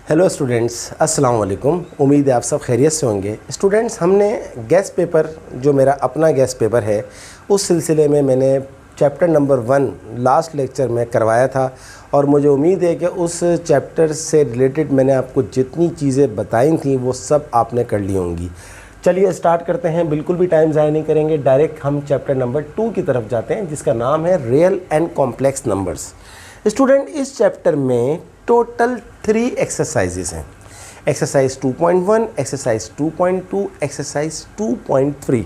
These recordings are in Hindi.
हेलो स्टूडेंट्स, अस्सलाम वालेकुम। उम्मीद है आप सब खैरियत से होंगे। स्टूडेंट्स, हमने गेस्ट पेपर जो मेरा अपना गेस्ट पेपर है उस सिलसिले में मैंने चैप्टर नंबर 1 लास्ट लेक्चर में करवाया था और मुझे उम्मीद है कि उस चैप्टर से रिलेटेड मैंने आपको जितनी चीज़ें बताई थी वो सब आपने कर ली होंगी। चलिए स्टार्ट करते हैं, बिल्कुल भी टाइम ज़ाया नहीं करेंगे, डायरेक्ट हम चैप्टर नंबर 2 की तरफ जाते हैं जिसका नाम है real and complex numbers. Student, इस चैप्टर में टोटल 3 एक्सरसाइजेस हैं। Exercise 2.1, exercise 2.2, exercise 2.3।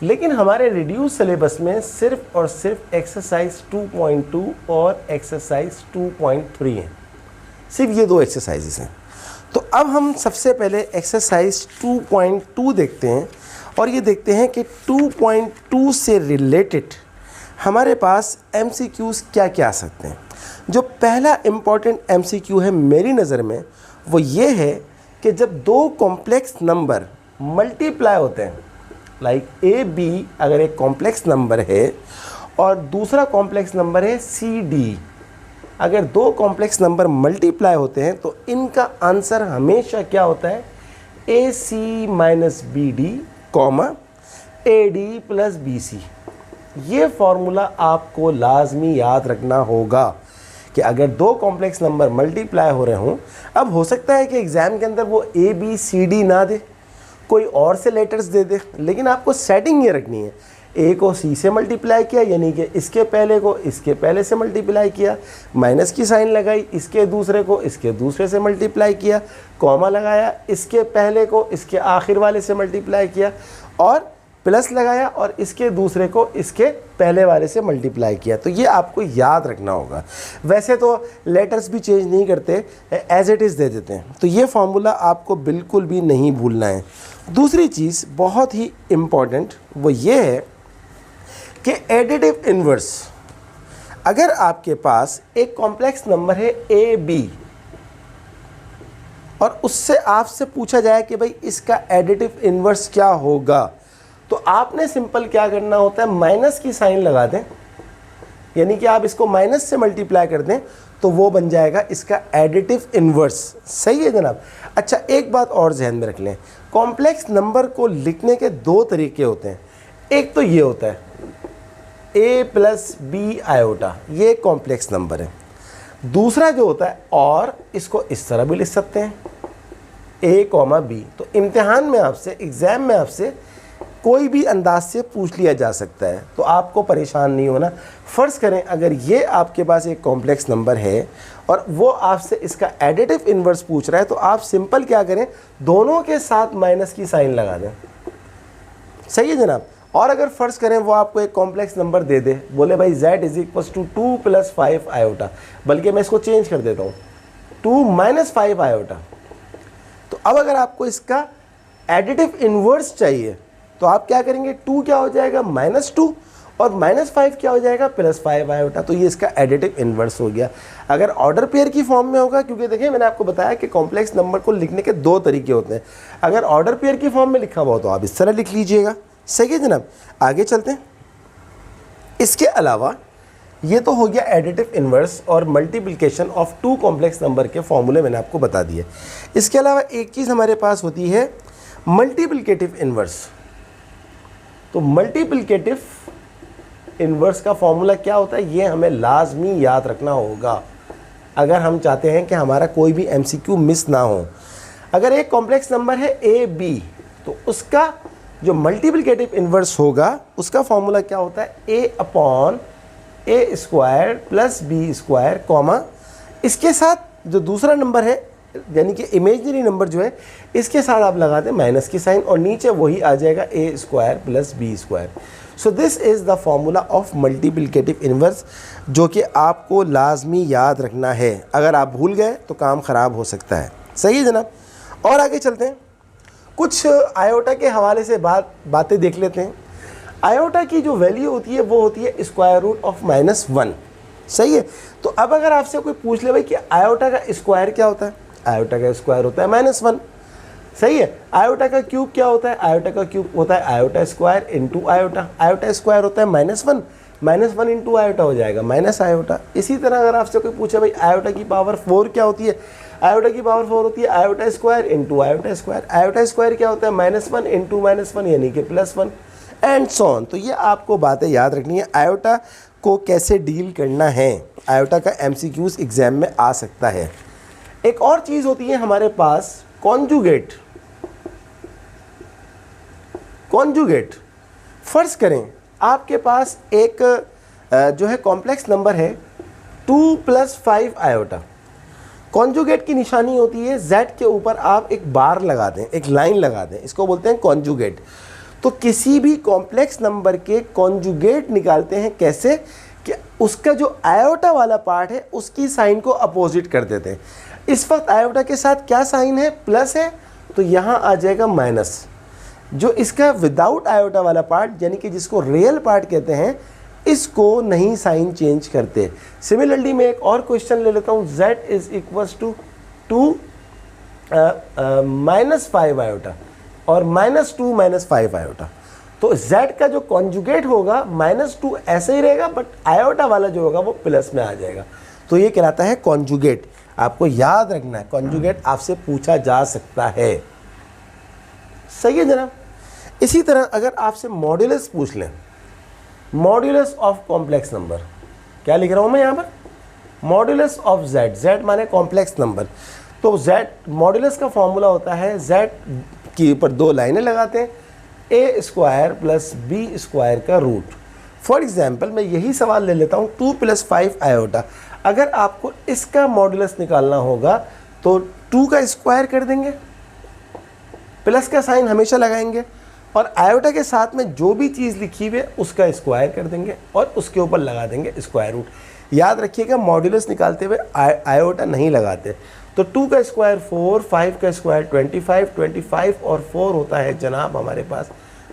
लेकिन हमारे रिड्यूस सिलेबस में सिर्फ और सिर्फ एक्सरसाइज 2.2 और एक्सरसाइज 2.3 हैं। सिर्फ ये 2 एक्सरसाइजेस हैं। तो अब हम सबसे पहले एक्सरसाइज 2.2 देखते हैं और ये देखते हैं कि 2.2 से रिलेटेड हमारे पास MCQs क्या क्या आ सकते हैं। जो पहला इम्पॉर्टेंट MCQ है मेरी नज़र में वो ये है कि जब 2 कॉम्प्लेक्स नंबर मल्टीप्लाई होते हैं, लाइक AB अगर एक कॉम्प्लेक्स नंबर है और दूसरा कॉम्प्लेक्स नंबर है CD, अगर 2 कॉम्प्लेक्स नंबर मल्टीप्लाई होते हैं तो इनका आंसर हमेशा क्या होता है, AC minus BD comma AD plus BC। ये फॉर्मूला आपको लाजमी याद रखना होगा कि अगर 2 कॉम्प्लेक्स नंबर मल्टीप्लाई हो रहे हों, अब हो सकता है कि एग्ज़ाम के अंदर वो ABCD ना दे, कोई और से लेटर्स दे दे, लेकिन आपको सेटिंग ये रखनी है। A को C से मल्टीप्लाई किया यानी कि इसके पहले को इसके पहले से मल्टीप्लाई किया, माइनस की साइन लगाई, इसके दूसरे को इसके दूसरे से मल्टीप्लाई किया, कॉमा लगाया, इसके पहले को इसके आखिर वाले से मल्टीप्लाई किया और प्लस लगाया और इसके दूसरे को इसके पहले वाले से मल्टीप्लाई किया। तो ये आपको याद रखना होगा। वैसे तो लेटर्स भी चेंज नहीं करते, एज इट इज़ दे देते हैं, तो ये फार्मूला आपको बिल्कुल भी नहीं भूलना है। दूसरी चीज़ बहुत ही इम्पॉर्टेंट वो ये है कि एडिटिव इन्वर्स, अगर आपके पास एक कॉम्प्लेक्स नंबर है AB और उससे आपसे पूछा जाए कि भाई इसका एडिटिव इन्वर्स क्या होगा, तो आपने सिंपल क्या करना होता है, माइनस की साइन लगा दें, यानी कि आप इसको माइनस से मल्टीप्लाई कर दें तो वो बन जाएगा इसका एडिटिव इन्वर्स। सही है जनाब। अच्छा, एक बात और जहन में रख लें, कॉम्प्लेक्स नंबर को लिखने के 2 तरीके होते हैं। एक तो ये होता है A प्लस B आयोटा, ये कॉम्प्लेक्स नंबर है। दूसरा जो होता है, और इसको इस तरह भी लिख सकते हैं A, B। तो इम्तिहान में आपसे, एग्ज़ाम में आपसे कोई भी अंदाज से पूछ लिया जा सकता है, तो आपको परेशान नहीं होना। फ़र्ज़ करें अगर ये आपके पास एक कॉम्प्लेक्स नंबर है और वो आपसे इसका एडिटिव इन्वर्स पूछ रहा है, तो आप सिंपल क्या करें, दोनों के साथ माइनस की साइन लगा दें। सही है जनाब। और अगर फ़र्ज़ करें वो आपको एक कॉम्प्लेक्स नंबर दे दे, बोले भाई Z is equals to 2 plus 5 iota, बल्कि मैं इसको चेंज कर देता हूँ 2 माइनस 5 आयोटा। तो अब अगर आपको इसका एडिटिव इन्वर्स चाहिए तो आप क्या करेंगे, 2 क्या हो जाएगा -2 और -5 क्या हो जाएगा +5 आयोटा। तो ये इसका एडिटिव इन्वर्स हो गया। अगर ऑर्डर पेयर की फॉर्म में होगा, क्योंकि देखिए मैंने आपको बताया कि कॉम्प्लेक्स नंबर को लिखने के 2 तरीके होते हैं, अगर ऑर्डर पेयर की फॉर्म में लिखा हुआ तो आप इस तरह लिख लीजिएगा। सही है जनाब। आगे चलते हैं। इसके अलावा ये तो हो गया एडिटिव इन्वर्स और मल्टीप्लिकेशन ऑफ 2 कॉम्प्लेक्स नंबर के फॉर्मूले मैंने आपको बता दिए। इसके अलावा एक चीज़ हमारे पास होती है मल्टीप्लिकेटिव इन्वर्स। तो मल्टीप्लिकेटिव इन्वर्स का फॉर्मूला क्या होता है, ये हमें लाजमी याद रखना होगा अगर हम चाहते हैं कि हमारा कोई भी MCQ मिस ना हो। अगर एक कॉम्प्लेक्स नंबर है AB, तो उसका जो मल्टीप्लिकेटिव इन्वर्स होगा उसका फॉर्मूला क्या होता है, A/A square plus B square comma इसके साथ जो दूसरा नंबर है यानी कि इमेजिनरी नंबर जो है इसके साथ आप लगा दें माइनस की साइन और नीचे वही आ जाएगा A square plus B square. So this is the formula of multiplicative inverse, जो कि आपको लाजमी याद रखना है। अगर आप भूल गए तो काम ख़राब हो सकता है। सही है जनाब। और आगे चलते हैं, कुछ आयोटा के हवाले से बातें देख लेते हैं। आयोटा की जो वैल्यू होती है वो होती है स्क्वायर रूट ऑफ -1। सही है। तो अब अगर आपसे कोई पूछ ले भाई कि आयोटा का स्क्वायर क्या होता है, आयोटा का स्क्वायर होता है -1। सही है। आयोटा का क्यूब क्या होता है, आयोटा का क्यूब होता है iota square into iota. Iota square होता है -1, -1 इंटू आयोटा हो जाएगा माइनस आयोटा। इसी तरह अगर आपसे कोई पूछे भाई आयोटा की पावर 4 क्या होती है, आयोटा की पावर 4 होती है iota square into iota square. Iota square क्या होता है, -1 इंटू -1 यानी कि +1 एंड सो ऑन। तो ये आपको बातें याद रखनी है, आयोटा को कैसे डील करना है। आयोटा का MCQs एग्जाम में आ सकता है। एक और चीज़ होती है हमारे पास कॉन्जुगेट। कॉन्जुगेट फर्ज करें आपके पास एक जो है कॉम्प्लेक्स नंबर है 2 + 5 आयोटा। कॉन्जुगेट की निशानी होती है z के ऊपर आप एक बार लगा दें, एक लाइन लगा दें, इसको बोलते हैं कॉन्जुगेट। तो किसी भी कॉम्प्लेक्स नंबर के कॉन्जुगेट निकालते हैं कैसे, कि उसका जो आयोटा वाला पार्ट है उसकी साइन को अपोजिट कर देते हैं। इस वक्त आयोटा के साथ क्या साइन है, प्लस है, तो यहाँ आ जाएगा माइनस। जो इसका विदाउट आयोटा वाला पार्ट यानी कि जिसको रियल पार्ट कहते हैं, इसको नहीं साइन चेंज करते। सिमिलरली मैं एक और क्वेश्चन ले लेता हूँ, z = 2 -5 आयोटा और -2 -5 आयोटा। तो z का जो कॉन्जुगेट होगा -2 ऐसे ही रहेगा, बट आयोटा वाला जो होगा वो प्लस में आ जाएगा। तो ये कहलाता है कॉन्जुगेट। आपको याद रखना है, कॉन्जुगेट आपसे पूछा जा सकता है। सही है जनाब। इसी तरह अगर आपसे मॉड्यूलस पूछ लें, मॉड्यूलस ऑफ कॉम्प्लेक्स नंबर, क्या लिख रहा हूँ मैं यहाँ पर, मॉड्यूलस ऑफ z, z माने कॉम्प्लेक्स नंबर। तो z मॉड्यूलस का फॉर्मूला होता है, z के ऊपर 2 लाइनें लगाते हैं, a² + b² का रूट। फॉर एग्जाम्पल मैं यही सवाल ले लेता हूँ 2 + 5 आयोटा। अगर आपको इसका मॉड्यूलस निकालना होगा तो 2 का स्क्वायर कर देंगे, प्लस का साइन हमेशा लगाएंगे, और आयोटा के साथ में जो भी चीज़ लिखी हुई है उसका स्क्वायर कर देंगे और उसके ऊपर लगा देंगे स्क्वायर रूट। याद रखिएगा मॉड्यूलस निकालते हुए आयोटा नहीं लगाते। तो 2 का स्क्वायर 4, 5 का स्क्वायर 25, 25 और 4 होता है जनाब हमारे पास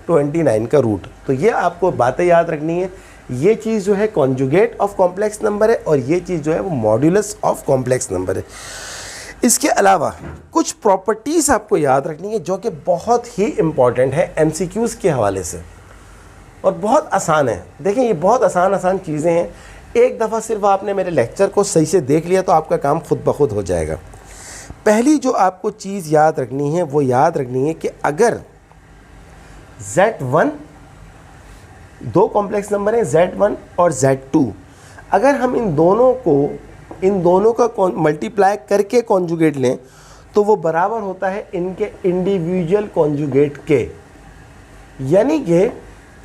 29 का रूट। तो ये आपको बातें याद रखनी है। ये चीज़ जो है कॉन्जुगेट ऑफ कॉम्प्लेक्स नंबर है और ये चीज़ जो है वो मॉड्यूलस ऑफ कॉम्प्लेक्स नंबर है। इसके अलावा कुछ प्रॉपर्टीज़ आपको याद रखनी है जो कि बहुत ही इम्पॉर्टेंट है MCQs के हवाले से, और बहुत आसान है। देखिए ये बहुत आसान चीज़ें हैं। एक दफ़ा सिर्फ आपने मेरे लेक्चर को सही से देख लिया तो आपका काम खुद ब खुद हो जाएगा। पहली जो आपको चीज़ याद रखनी है वो याद रखनी है कि अगर Z1, 2 कॉम्प्लेक्स नंबर हैं Z1 और Z2, अगर हम इन दोनों का मल्टीप्लाई करके कॉन्जुगेट लें तो वो बराबर होता है इनके इंडिविजुअल कॉन्जुगेट के। यानी कि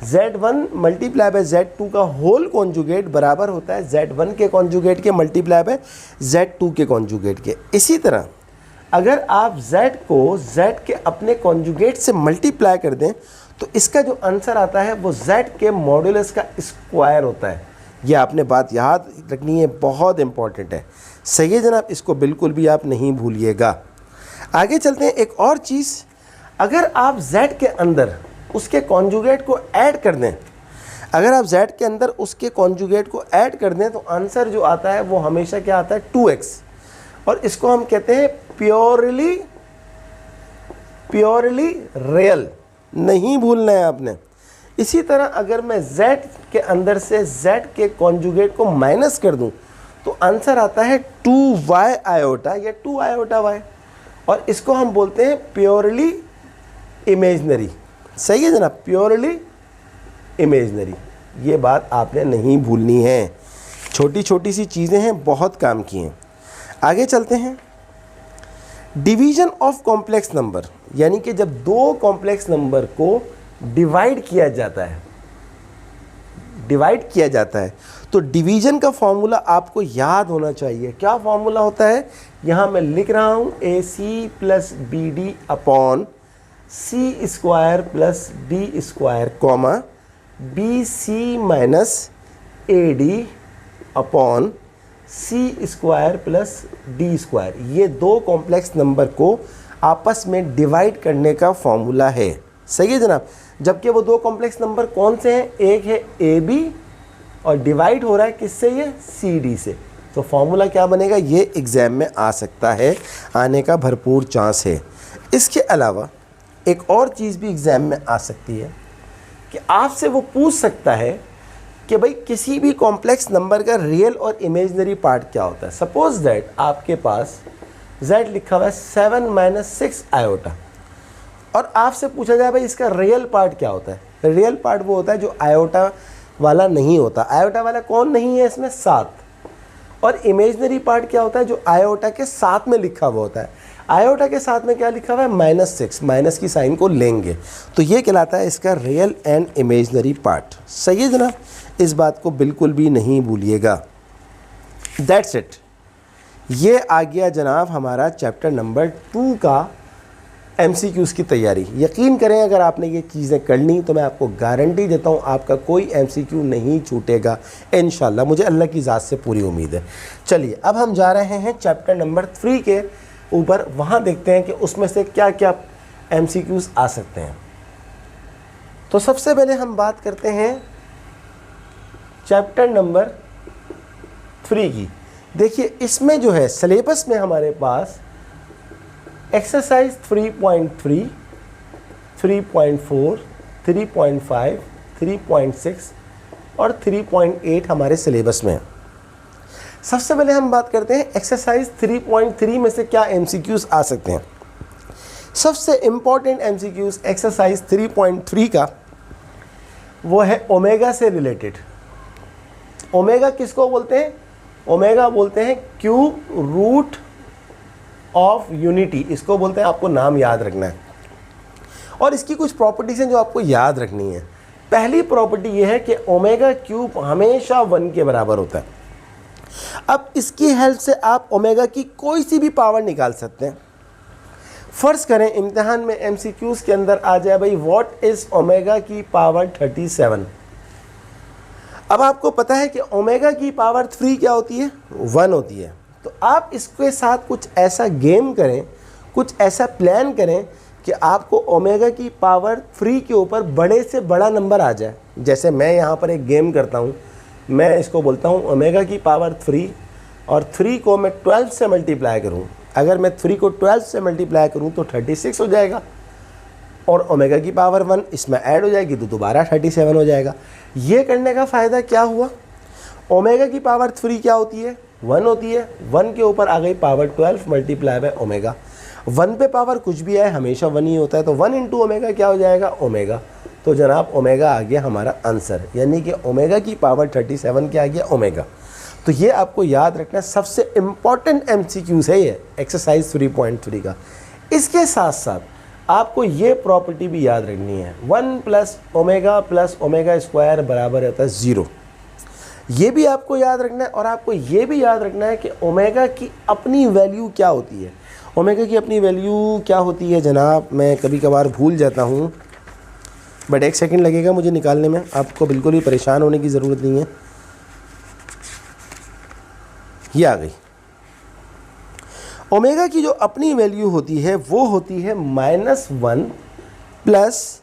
Z1 × Z2 का होल कॉन्जुगेट बराबर होता है Z1 के कॉन्जुगेट के × Z2 के कॉन्जुगेट के। इसी तरह अगर आप Z को Z के अपने कॉन्जुगेट से मल्टीप्लाई कर दें तो इसका जो आंसर आता है वो Z के मॉड्यूलस का स्क्वायर होता है। ये आपने बात याद रखनी है, बहुत इंपॉर्टेंट है। सही है जनाब, इसको बिल्कुल भी आप नहीं भूलिएगा। आगे चलते हैं। एक और चीज़, अगर आप Z के अंदर उसके कॉन्जुगेट को ऐड कर दें, अगर आप Z के अंदर उसके कॉन्जुगेट को ऐड कर दें तो आंसर जो आता है वो हमेशा क्या आता है 2x, और इसको हम कहते हैं प्योरली रियल। नहीं भूलना है आपने। इसी तरह अगर मैं Z के अंदर से Z के कॉन्जुगेट को माइनस कर दूं तो आंसर आता है 2y आयोटा या 2 आयोटा y, और इसको हम बोलते हैं प्योरली इमेजनरी। सही है जनाब, प्योरली इमेजनरी। ये बात आपने नहीं भूलनी है। छोटी छोटी सी चीज़ें हैं, बहुत काम की हैं। आगे चलते हैं। डिवीज़न ऑफ कॉम्प्लेक्स नंबर, यानी कि जब 2 कॉम्प्लेक्स नंबर को डिवाइड किया जाता है तो डिवीज़न का फॉर्मूला आपको याद होना चाहिए। क्या फॉर्मूला होता है, यहाँ मैं लिख रहा हूँ AC + BD upon C² + D² comma BC - AD upon C² + D²। ये 2 कॉम्प्लेक्स नंबर को आपस में डिवाइड करने का फॉर्मूला है। सही है जनाब। जबकि वो 2 कॉम्प्लेक्स नंबर कौन से हैं, एक है AB और डिवाइड हो रहा है किससे, ये CD से। तो फॉर्मूला क्या बनेगा, ये एग्ज़ाम में आ सकता है, आने का भरपूर चांस है। इसके अलावा एक और चीज़ भी एग्ज़ाम में आ सकती है कि आपसे वो पूछ सकता है कि भाई किसी भी कॉम्प्लेक्स नंबर का रियल और इमेजिनरी पार्ट क्या होता है। सपोज दैट आपके पास z लिखा हुआ है 7 - 6 आयोटा, और आपसे पूछा जाए भाई इसका रियल पार्ट क्या होता है। रियल पार्ट वो होता है जो आयोटा वाला नहीं होता। आयोटा वाला कौन नहीं है इसमें? 7। और इमेजिनरी पार्ट क्या होता है? जो आयोटा के साथ में लिखा हुआ होता है। आयोटा के साथ में क्या लिखा हुआ है? -6, माइनस की साइन को लेंगे तो ये कहलाता है इसका रियल एंड इमेजिनरी पार्ट। सही है जनाब, इस बात को बिल्कुल भी नहीं भूलिएगा। दैट्स इट, ये आ गया जनाब हमारा चैप्टर नंबर 2 का MCQs की तैयारी। यकीन करें अगर आपने ये चीज़ें कर ली तो मैं आपको गारंटी देता हूँ आपका कोई MCQ नहीं छूटेगा इंशाल्लाह, मुझे अल्लाह की ज़ात से पूरी उम्मीद है। चलिए अब हम जा रहे हैं चैप्टर नंबर 3 के ऊपर, वहाँ देखते हैं कि उसमें से क्या क्या MCQs आ सकते हैं। तो सबसे पहले हम बात करते हैं चैप्टर नंबर 3 की। देखिए इसमें जो है सिलेबस में हमारे पास एक्सरसाइज 3.3, 3.4, 3.5, 3.6 और 3.8 हमारे सिलेबस में है। सबसे पहले हम बात करते हैं एक्सरसाइज 3.3 में से क्या MCQs आ सकते हैं। सबसे इम्पॉर्टेंट MCQs एक्सरसाइज 3.3 का वो है ओमेगा से रिलेटेड। ओमेगा किसको बोलते हैं? ओमेगा बोलते हैं क्यूब रूट ऑफ यूनिटी, इसको बोलते हैं। आपको नाम याद रखना है और इसकी कुछ प्रॉपर्टीज हैं जो आपको याद रखनी है। पहली प्रॉपर्टी ये है कि ओमेगा क्यूब हमेशा 1 के बराबर होता है। अब इसकी हेल्प से आप ओमेगा की कोई सी भी पावर निकाल सकते हैं। फर्ज करें इम्तिहान में MCQs के अंदर आ जाए भाई व्हाट इज ओमेगा की पावर 37। अब आपको पता है कि ओमेगा की पावर 3 क्या होती है? 1 होती है। तो आप इसके साथ कुछ ऐसा गेम करें, कुछ ऐसा प्लान करें कि आपको ओमेगा की पावर 3 के ऊपर बड़े से बड़ा नंबर आ जाए। जैसे मैं यहाँ पर एक गेम करता हूँ, मैं इसको बोलता हूँ ओमेगा की पावर 3 और 3 को मैं 12 से मल्टीप्लाई करूँ। अगर मैं 3 को 12 से मल्टीप्लाई करूँ तो 36 हो जाएगा और ओमेगा की पावर 1 इसमें ऐड हो जाएगी तो दोबारा 37 हो जाएगा। ये करने का फ़ायदा क्या हुआ? ओमेगा की पावर 3 क्या होती है? 1 होती है। 1 के ऊपर आ गई पावर 12 मल्टीप्लाई बाय ओमेगा। 1 पे पावर कुछ भी आए हमेशा 1 ही होता है, तो 1 इंटू ओमेगा क्या हो जाएगा? ओमेगा। तो जनाब ओमेगा आ गया हमारा आंसर, यानी कि ओमेगा की पावर 37 क्या आ गया? ओमेगा। तो ये आपको याद रखना है, सबसे इम्पॉर्टेंट MCQs है ये एक्सरसाइज 3.3 का। इसके साथ साथ आपको ये प्रॉपर्टी भी याद रखनी है, 1 + ओमेगा स्क्वायर बराबर होता है 0। ये भी आपको याद रखना है और आपको ये भी याद रखना है कि ओमेगा की अपनी वैल्यू क्या होती है। ओमेगा की अपनी वैल्यू क्या होती है जनाब, मैं कभी कभार भूल जाता हूँ, बट 1 सेकंड लगेगा मुझे निकालने में। आपको बिल्कुल भी परेशान होने की ज़रूरत नहीं है। ये आ गई। ओमेगा की जो अपनी वैल्यू होती है वो होती है -1 +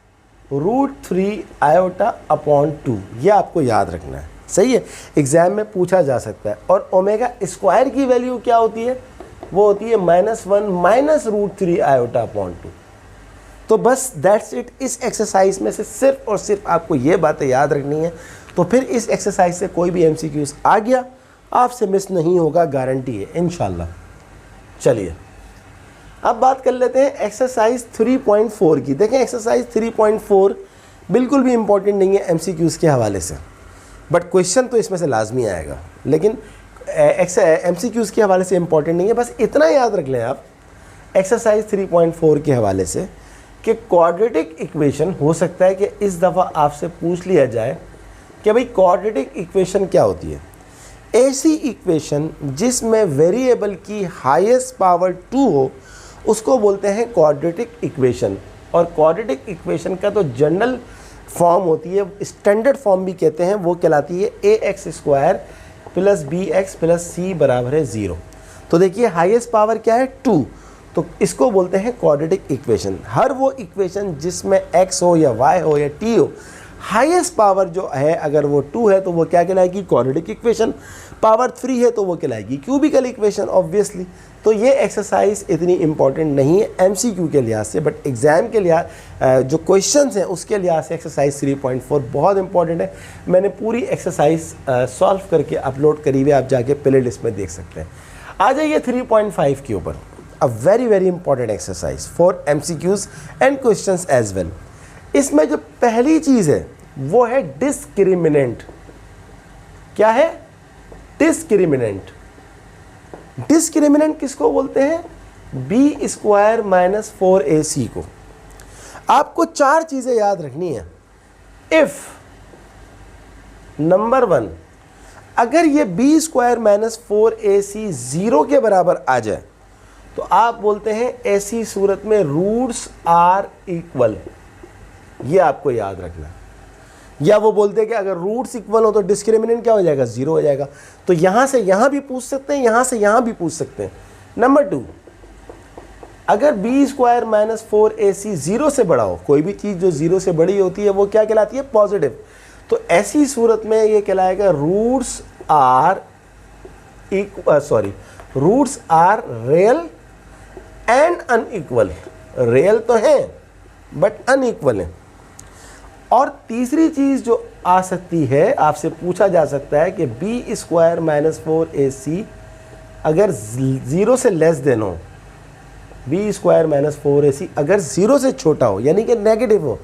√3 आयोटा अपॉन 2। ये आपको याद रखना है, सही है, एग्जाम में पूछा जा सकता है। और ओमेगा स्क्वायर की वैल्यू क्या होती है? वो होती है -1 - √3 आयोटा अपॉन 2। तो बस दैट्स इट। इस एक्सरसाइज में से सिर्फ और सिर्फ आपको ये बातें याद रखनी है, तो फिर इस एक्सरसाइज से कोई भी MCQs आ गया आपसे मिस नहीं होगा, गारंटी है इंशाल्लाह। चलिए अब बात कर लेते हैं एक्सरसाइज 3.4 की। देखें एक्सरसाइज 3.4 बिल्कुल भी इंपॉर्टेंट नहीं है MCQs के हवाले से, बट क्वेश्चन तो इसमें से लाजमी आएगा, लेकिन MCQs के हवाले से इंपॉर्टेंट नहीं है। बस इतना याद रख लें आप एक्सरसाइज 3.4 के हवाले से कि क्वाड्रेटिक इक्वेशन हो सकता है कि इस दफ़ा आपसे पूछ लिया जाए कि भाई क्वाड्रेटिक इक्वेशन क्या होती है। ऐसी इक्वेशन जिसमें वेरिएबल की हाईएस्ट पावर 2 हो उसको बोलते हैं क्वाड्रेटिक इक्वेशन। और क्वाड्रेटिक इक्वेशन का तो जनरल फॉर्म होती है, स्टैंडर्ड फॉर्म भी कहते हैं, वो कहलाती है ax² + bx + c बराबर है 0। तो देखिए हाईएस्ट पावर क्या है? 2, तो इसको बोलते हैं क्वाड्रेटिक इक्वेशन। हर वो इक्वेशन जिसमें x हो या y हो या t हो, हाईएस्ट पावर जो है अगर वो 2 है तो वो क्या कहलाएगी? Quadratic equation. पावर 3 है तो वो कहलाएगी क्यूबिकल इक्वेशन ऑब्वियसली। तो ये एक्सरसाइज इतनी इंपॉर्टेंट नहीं है एमसीक्यू के लिहाज से, बट एग्ज़ाम के लिहाज जो क्वेश्चंस हैं उसके लिहाज से एक्सरसाइज 3.4 बहुत इंपॉर्टेंट है। मैंने पूरी एक्सरसाइज सॉल्व करके अपलोड करी हुई, आप जाके प्ले लिस्ट में देख सकते हैं। आ जाइए 3.5 के ऊपर, a very very important exercise for MCQs and questions as well. इसमें जो पहली चीज़ है वो है डिस्क्रिमिनेंट। क्या है? डिस्क्रिमिनेंट। डिस्क्रिमिनेंट किसको बोलते हैं? बी स्क्वायर माइनस 4ac को। आपको 4 चीजें याद रखनी है। इफ नंबर 1, अगर ये बी स्क्वायर माइनस 4ac 0 के बराबर आ जाए तो आप बोलते हैं ऐसी सूरत में रूट्स आर इक्वल। ये आपको याद रखना है। या वो बोलते हैं कि अगर रूट्स इक्वल हो तो डिस्क्रिमिनेंट क्या हो जाएगा? 0 हो जाएगा। तो यहां से यहां भी पूछ सकते हैं, यहां से यहां भी पूछ सकते हैं। नंबर 2, अगर बी स्क्वायर माइनस 4ac 0 से बड़ा हो, कोई भी चीज़ जो 0 से बड़ी होती है वो क्या कहलाती है? पॉजिटिव। तो ऐसी सूरत में ये कहलाएगा roots are real and unequal. Real तो है बट अनइक्वल है। और तीसरी चीज़ जो आ सकती है, आपसे पूछा जा सकता है कि बी स्क्वायर माइनस 4ac अगर 0 से लेस देन हो, बी स्क्वायर माइनस 4ac अगर 0 से छोटा हो यानी कि नेगेटिव हो,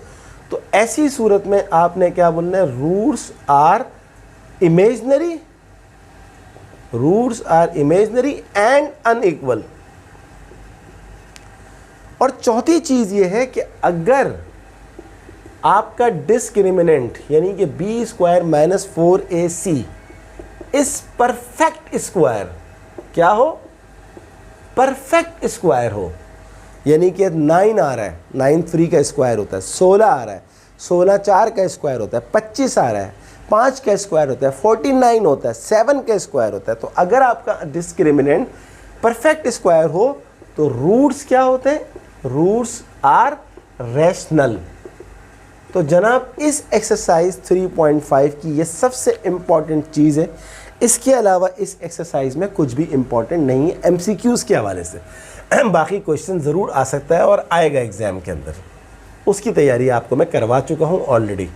तो ऐसी सूरत में आपने क्या बोलना है? Roots are imaginary and unequal. और चौथी चीज़ ये है कि अगर आपका डिस्क्रिमिनेंट यानी कि बी स्क्वायर माइनस 4ac इस परफेक्ट स्क्वायर, क्या हो? परफेक्ट स्क्वायर हो। यानी कि 9 आ रहा है, 9 3 का स्क्वायर होता है, 16 आ रहा है, 16 4 का स्क्वायर होता है, 25 आ रहा है, 5 का स्क्वायर होता है, 49 होता है, 7 का स्क्वायर होता है। तो अगर आपका डिस्क्रिमिनेंट परफेक्ट स्क्वायर हो तो रूट्स क्या होते हैं? Roots are rational. तो जनाब इस एक्सरसाइज 3.5 की ये सबसे इम्पॉर्टेंट चीज़ है। इसके अलावा इस एक्सरसाइज में कुछ भी इम्पॉर्टेंट नहीं है एमसीक्यूज़ के हवाले से। बाकी क्वेश्चन ज़रूर आ सकता है और आएगा एग्ज़ाम के अंदर, उसकी तैयारी आपको मैं करवा चुका हूँ ऑलरेडी।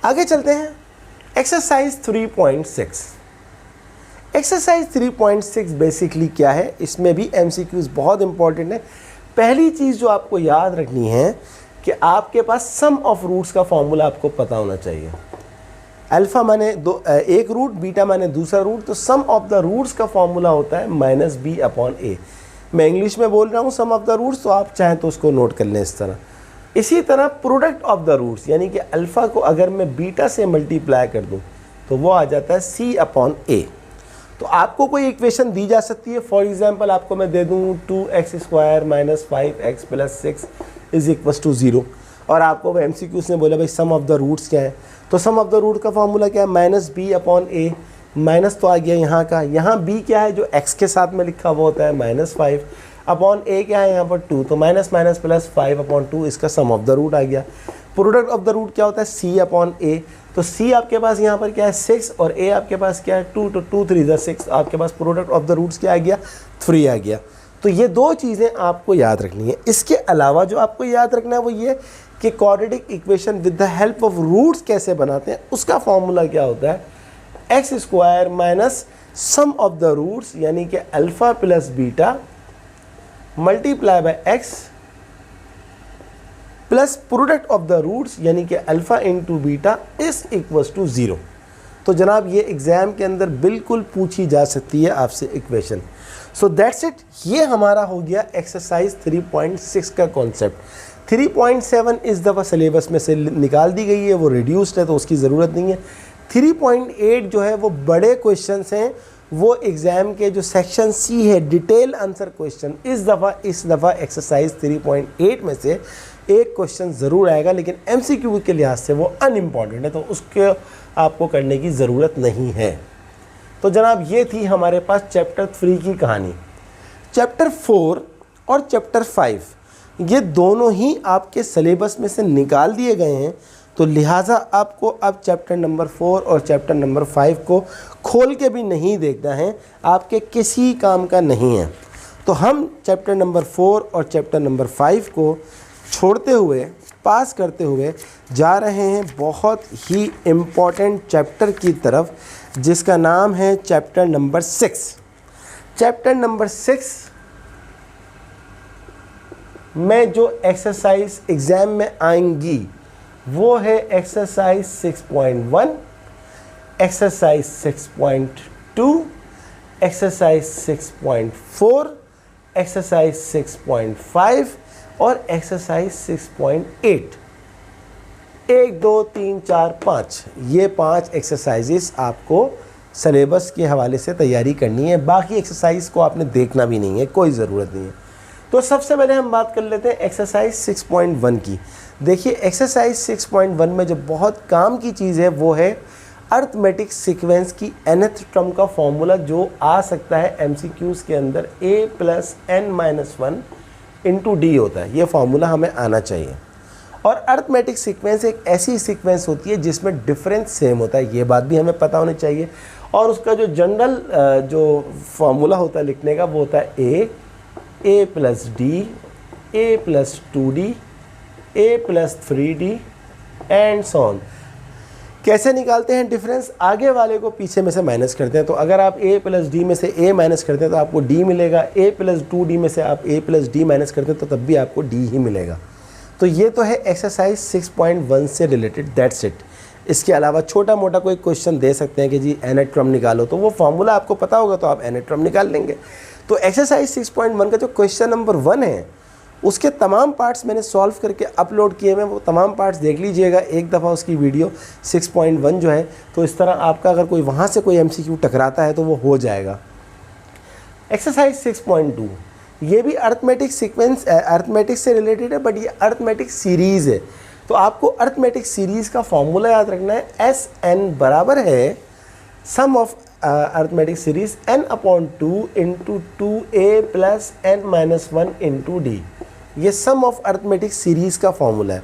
आगे चलते हैं एक्सरसाइज 3.6। एक्सरसाइज 3.6 बेसिकली क्या है? इसमें भी एमसीक्यूज़ बहुत इंपॉर्टेंट है। पहली चीज़ जो आपको याद रखनी है कि आपके पास सम ऑफ रूट्स का फॉर्मूला आपको पता होना चाहिए। अल्फ़ा माने एक रूट, बीटा माने दूसरा रूट। तो सम ऑफ द रूट्स का फॉर्मूला होता है -b/a। मैं इंग्लिश में बोल रहा हूँ सम ऑफ द रूट्स, तो आप चाहें तो उसको नोट कर लें इस तरह। इसी तरह प्रोडक्ट ऑफ द रूट्स यानी कि अल्फ़ा को अगर मैं बीटा से मल्टीप्लाई कर दूँ तो वो आ जाता है c/a। तो आपको कोई इक्वेशन दी जा सकती है। फॉर एग्जांपल आपको मैं दे दूँ 2x² - 5x + 6 = 0 और आपको वो MCQ ने बोला भाई सम ऑफ द रूट्स क्या है? तो सम ऑफ द रूट का फॉर्मूला क्या है? -b/a। माइनस तो आ गया यहाँ का, यहाँ b क्या है जो x के साथ में लिखा हुआ होता है -5/a क्या है यहाँ पर 2, तो माइनस माइनस प्लस 5/2 इसका सम ऑफ द रूट आ गया। प्रोडक्ट ऑफ द रूट क्या होता है? c/a। तो c आपके पास यहाँ पर क्या है? 6 और a आपके पास क्या है? 2। तो 2 3 = 6। आपके पास प्रोडक्ट ऑफ द रूट्स क्या आ गया? 3 आ गया। तो ये 2 चीज़ें आपको याद रखनी है। इसके अलावा जो आपको याद रखना है वो ये कि quadratic equation with the help of roots कैसे बनाते हैं, उसका फॉर्मूला क्या होता है? x² - some of the roots यानी कि alpha plus beta multiply by x plus product of the roots यानी कि अल्फ़ा इंटू बीटा = 0। तो जनाब ये एग्ज़ाम के अंदर बिल्कुल पूछी जा सकती है आपसे इक्वेशन। So that's it. ये हमारा हो गया एक्सरसाइज 3.6 का कॉन्सेप्ट। 3.7 इस दफ़ा सिलेबस में से निकाल दी गई है, वो रिड्यूस्ड है तो उसकी ज़रूरत नहीं है। 3.8 जो है वो बड़े क्वेश्चंस हैं, वो एग्ज़ाम के जो सेक्शन सी है डिटेल आंसर क्वेश्चन, इस दफ़ा एक्सरसाइज 3.8 में से एक क्वेश्चन ज़रूर आएगा, लेकिन MCQ के लिहाज से वो अनइम्पॉर्टेंट है तो उसके आपको करने की ज़रूरत नहीं है। तो जनाब ये थी हमारे पास चैप्टर 3 की कहानी। चैप्टर 4 और चैप्टर 5 ये दोनों ही आपके सिलेबस में से निकाल दिए गए हैं, तो लिहाजा आपको अब चैप्टर नंबर 4 और चैप्टर नंबर 5 को खोल के भी नहीं देखना है, आपके किसी काम का नहीं है। तो हम चैप्टर नंबर 4 और चैप्टर नंबर 5 को छोड़ते हुए, पास करते हुए जा रहे हैं बहुत ही इम्पॉर्टेंट चैप्टर की तरफ, जिसका नाम है चैप्टर नंबर 6। चैप्टर नंबर 6 में जो एक्सरसाइज एग्ज़ाम में आएंगी वो है एक्सरसाइज 6.1, एक्सरसाइज 6.2, एक्सरसाइज 6.4, एक्सरसाइज 6.5 और एक्सरसाइज 6.8। 1 2 3 4 5 ये 5 एक्सरसाइजेस आपको सिलेबस के हवाले से तैयारी करनी है। बाकी एक्सरसाइज को आपने देखना भी नहीं है, कोई ज़रूरत नहीं है। तो सबसे पहले हम बात कर लेते हैं एक्सरसाइज 6.1 की। देखिए एक्सरसाइज 6.1 में जो बहुत काम की चीज़ है वो है अर्थमेटिक सीक्वेंस की nth टर्म का फॉर्मूला, जो आ सकता है MCQs के अंदर a + n-1 इंटू डी होता है। ये फार्मूला हमें आना चाहिए। और अर्थमेटिक सीक्वेंस एक ऐसी सीक्वेंस होती है जिसमें डिफरेंस सेम होता है, ये बात भी हमें पता होनी चाहिए। और उसका जो जनरल जो फार्मूला होता है लिखने का वो होता है a + d, a + 2d, a + 3d and so on. कैसे निकालते हैं डिफरेंस? आगे वाले को पीछे में से माइनस करते हैं। तो अगर आप a + d में से a माइनस करते हैं तो आपको d मिलेगा। a + 2d में से आप a + d माइनस करते हैं तो तब भी आपको d ही मिलेगा। तो ये तो है एक्सरसाइज 6.1 से रिलेटेड, दैट्स इट। इसके अलावा छोटा मोटा कोई क्वेश्चन दे सकते हैं कि जी nth टर्म निकालो, तो वो फार्मूला आपको पता होगा तो आप nth टर्म निकाल लेंगे। तो एक्सरसाइज 6.1 का जो क्वेश्चन नंबर 1 है उसके तमाम पार्ट्स मैंने सॉल्व करके अपलोड किए हैं, वो तमाम पार्ट्स देख लीजिएगा एक दफ़ा उसकी वीडियो 6.1 जो है। तो इस तरह आपका अगर कोई वहाँ से कोई MCQ टकराता है तो वो हो जाएगा। एक्सरसाइज 6.2 ये भी अर्थमेटिक सीक्वेंस अर्थमेटिक से रिलेटेड है, बट ये अर्थमेटिक सीरीज़ है। तो आपको अर्थमेटिक सीरीज़ का फॉर्मूला याद रखना है। SN बराबर है sum of arithmetic series n/2 into 2a + n-1 into D. ये सम ऑफ अर्थमेटिक सीरीज़ का फॉर्मूला है।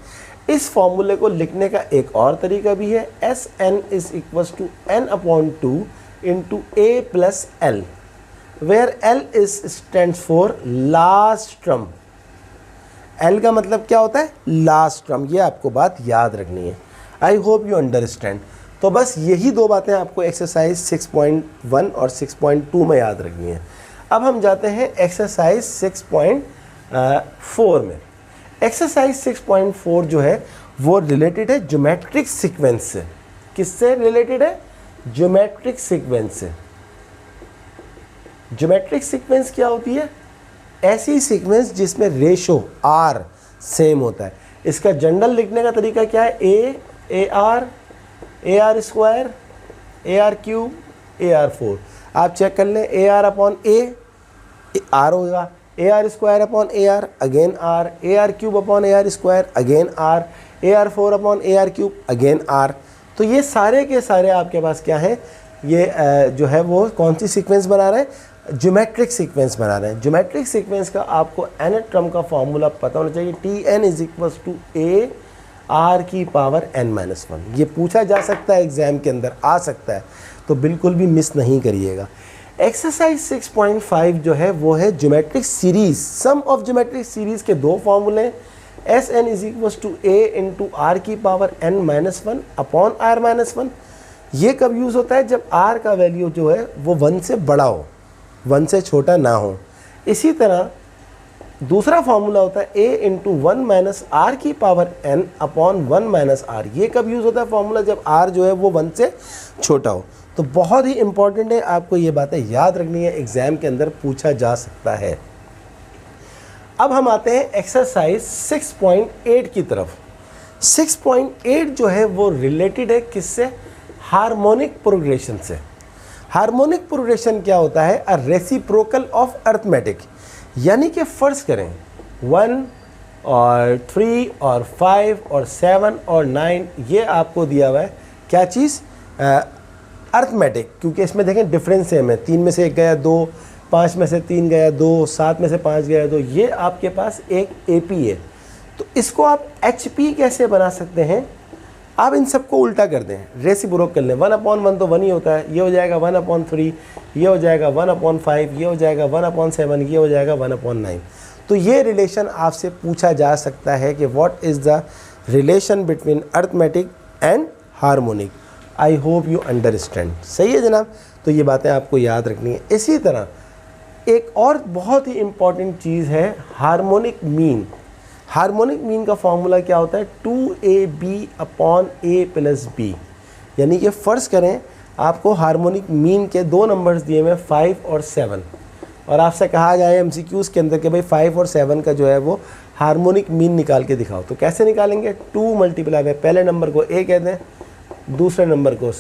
इस फॉर्मूले को लिखने का एक और तरीका भी है। SN = n/2 into a + l, where L stands for last term. L का मतलब क्या होता है? Last term. ये आपको बात याद रखनी है। I hope you understand. तो बस यही दो बातें आपको एक्सरसाइज 6.1 और 6.2 में याद रखनी है। अब हम जाते हैं एक्सरसाइज 6.4 में। एक्सरसाइज 6.4 जो है वो रिलेटेड है ज्योमेट्रिक सीक्वेंस से। किससे रिलेटेड है? ज्योमेट्रिक सीक्वेंस से। ज्योमेट्रिक सीक्वेंस क्या होती है? ऐसी सीक्वेंस जिसमें रेशो r सेम होता है। इसका जनरल लिखने का तरीका क्या है? AR AR², AR³ AR4। आप चेक कर लें, AR/A R होगा, AR²/AR again R, AR³/AR² again R, AR4/AR³ again R। तो ये सारे के सारे आपके पास क्या है? ये जो है वो कौन सी सीक्वेंस बना रहे हैं? ज्योमेट्रिक सीक्वेंस बना रहे हैं। ज्योमेट्रिक सीक्वेंस का आपको nth टर्म का फॉर्मूला पता होना चाहिए। Tn = a r⁻n-1। ये पूछा जा सकता है एग्जाम के अंदर, आ सकता है, तो बिल्कुल भी मिस नहीं करिएगा। एक्सरसाइज 6.5 जो है वो है geometric series. Sum of geometric series के दो फॉर्मूले। SN = a into r⁻n-1 upon r-1। ये कब यूज़ होता है? जब r का वैल्यू जो है वो 1 से बड़ा हो, 1 से छोटा ना हो। इसी तरह दूसरा फॉर्मूला होता है a into 1 - r⁻n upon 1 - r। ये कब यूज़ होता है फॉर्मूला? जब r जो है वो 1 से छोटा हो। तो बहुत ही इंपॉर्टेंट है, आपको ये बातें याद रखनी है, एग्जाम के अंदर पूछा जा सकता है। अब हम आते हैं एक्सरसाइज 6.8 की तरफ। 6.8 जो है वो रिलेटेड है किससे? हार्मोनिक प्रोग्रेशन से। हार्मोनिक प्रोग्रेशन क्या होता है? अ रेसिप्रोकल ऑफ अर्थमेटिक। यानी कि फ़र्ज करें 1 और 3 और 5 और 7 और 9 ये आपको दिया हुआ है। क्या चीज़? अर्थमेटिक, क्योंकि इसमें देखें डिफरेंस सेम है। 3 में से 1 गया 2, 5 में से 3 गया 2, 7 में से 5 गया 2। ये आपके पास एक AP है। तो इसको आप HP कैसे बना सकते हैं? आप इन सबको उल्टा कर दें, रेसिप्रोक कर लें। 1/1 तो 1 ही होता है, ये हो जाएगा 1/3, ये हो जाएगा 1/5, ये हो जाएगा 1/7, ये हो जाएगा 1/9। तो ये रिलेशन आपसे पूछा जा सकता है कि what is the relation between arithmetic and harmonic. I hope you understand. सही है जनाब, तो ये बातें आपको याद रखनी है। इसी तरह एक और बहुत ही इम्पॉर्टेंट चीज़ है हार्मोनिक मीन। हार्मोनिक मीन का फॉर्मूला क्या होता है? 2ab/a+b। यानी कि फ़र्ज़ करें आपको हार्मोनिक मीन के दो नंबर्स दिए हुए 5 और 7, और आपसे कहा जाए MCQs के अंदर कि भाई 5 और 7 का जो है वो हार्मोनिक मीन निकाल के दिखाओ। तो कैसे निकालेंगे? 2 मल्टीप्लाई में पहले नंबर को a कह दें, दूसरे नंबर को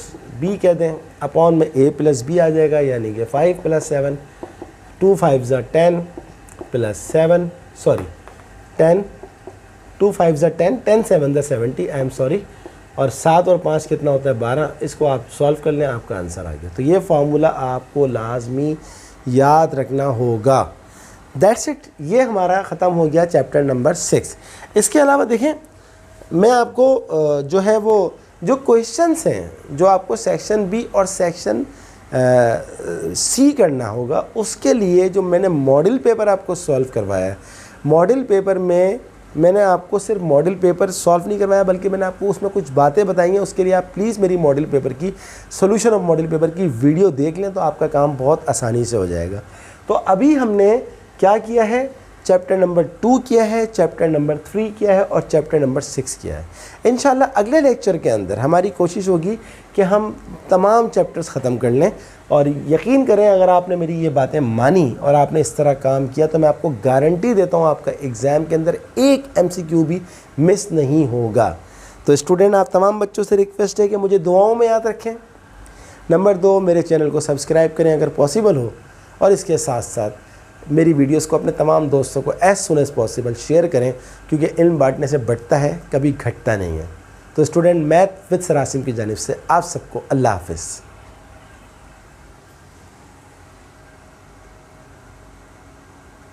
b कह दें, अपॉन में a+b आ जाएगा, यानी कि 5 + 7, 2 5 10 + 7 सॉरी 10, 2 5 10, 10 7 70, आई एम सॉरी, और 7 और 5 कितना होता है? 12। इसको आप सॉल्व कर लें, आपका आंसर आ गया। तो ये फार्मूला आपको लाजमी याद रखना होगा। दैट्स इट, ये हमारा ख़त्म हो गया चैप्टर नंबर 6। इसके अलावा देखें, मैं आपको जो है वो जो क्वेश्चंस हैं जो आपको सेक्शन बी और सेक्शन सी करना होगा, उसके लिए जो मैंने मॉडल पेपर आपको सॉल्व करवाया है, मॉडल पेपर में मैंने आपको सिर्फ मॉडल पेपर सॉल्व नहीं करवाया, बल्कि मैंने आपको उसमें कुछ बातें बताई हैं। उसके लिए आप प्लीज़ मेरी मॉडल पेपर की सोल्यूशन ऑफ मॉडल पेपर की वीडियो देख लें, तो आपका काम बहुत आसानी से हो जाएगा। तो अभी हमने क्या किया है? चैप्टर नंबर 2 किया है, चैप्टर नंबर 3 किया है और चैप्टर नंबर 6 किया है। इंशाल्लाह अगले लेक्चर के अंदर हमारी कोशिश होगी कि हम तमाम चैप्टर्स ख़त्म कर लें। और यकीन करें, अगर आपने मेरी ये बातें मानी और आपने इस तरह काम किया, तो मैं आपको गारंटी देता हूँ आपका एग्ज़ाम के अंदर एक MCQ भी मिस नहीं होगा। तो स्टूडेंट, आप तमाम बच्चों से रिक्वेस्ट है कि मुझे दुआओं में याद रखें। नंबर 2, मेरे चैनल को सब्सक्राइब करें अगर पॉसिबल हो, और इसके साथ साथ मेरी वीडियोस को अपने तमाम दोस्तों को as soon as possible share करें, क्योंकि इल्म बांटने से बढ़ता है, कभी घटता नहीं है। तो student, math with sir Asim की जानिब से आप सबको अल्लाह हाफ़िज़।